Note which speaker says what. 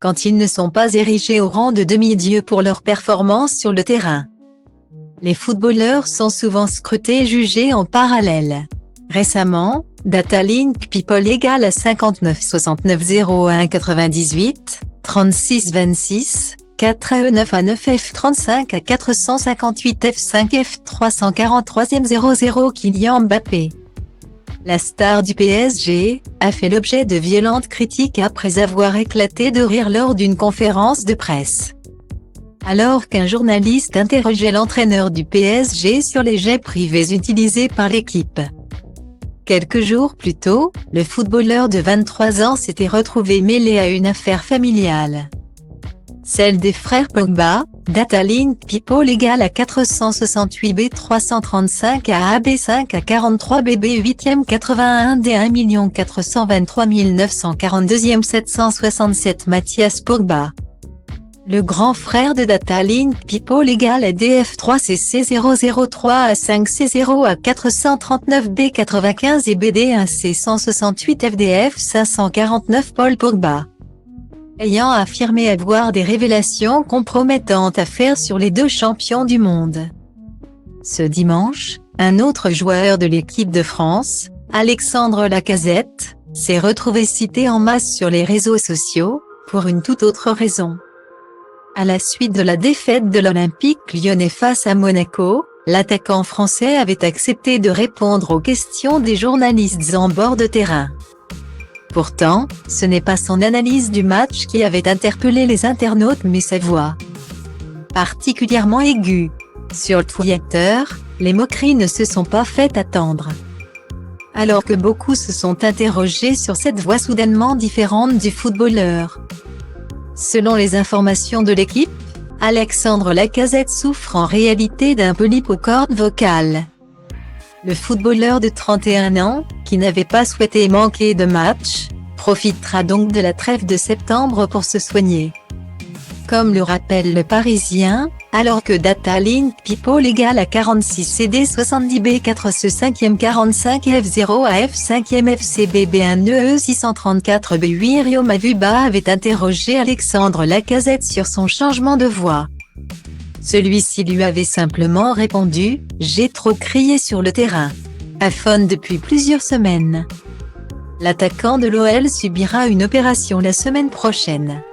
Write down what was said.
Speaker 1: quand ils ne sont pas érigés au rang de demi-dieux pour leur performance sur le terrain. Les footballeurs sont souvent scrutés et jugés en parallèle. Récemment, Datalink People égale à 59 69 01 98, 36 26, 4 AE9 à 9 F35 à 458 F5 F343 00 Kylian Mbappé. La star du PSG a fait l'objet de violentes critiques après avoir éclaté de rire lors d'une conférence de presse. Alors qu'un journaliste interrogeait l'entraîneur du PSG sur les jets privés utilisés par l'équipe. Quelques jours plus tôt, le footballeur de 23 ans s'était retrouvé mêlé à une affaire familiale. Celle des frères Pogba, Datalink People égale à 468 B 335 à AB 5 à 43 BB 8e 81 D 1 423 942e 767 Mathias Pogba. Le grand frère de Datalink People égale à DF3CC 003 à 5C0 à 439 B 95 et BD 1C 168 FDF 549 Paul Pogba. Ayant affirmé avoir des révélations compromettantes à faire sur les deux champions du monde. Ce dimanche, un autre joueur de l'équipe de France, Alexandre Lacazette, s'est retrouvé cité en masse sur les réseaux sociaux, pour une toute autre raison. À la suite de la défaite de l'Olympique lyonnais face à Monaco, l'attaquant français avait accepté de répondre aux questions des journalistes en bord de terrain. Pourtant, ce n'est pas son analyse du match qui avait interpellé les internautes mais sa voix. Particulièrement aiguë. Sur Twitter, les moqueries ne se sont pas fait attendre. Alors que beaucoup se sont interrogés sur cette voix soudainement différente du footballeur. Selon les informations de l'équipe, Alexandre Lacazette souffre en réalité d'un polype aux cordes vocales. Le footballeur de 31 ans, qui n'avait pas souhaité manquer de match, profitera donc de la trêve de septembre pour se soigner. Comme le rappelle le Parisien, alors que Datalink People égale à 46 CD 70 B4 ce 5e 45 F0 à F5e FCBB1 EE 634 B8 Rio Mavuba avait interrogé Alexandre Lacazette sur son changement de voix. Celui-ci lui avait simplement répondu « J'ai trop crié sur le terrain », aphone depuis plusieurs semaines. L'attaquant de l'OL subira une opération la semaine prochaine.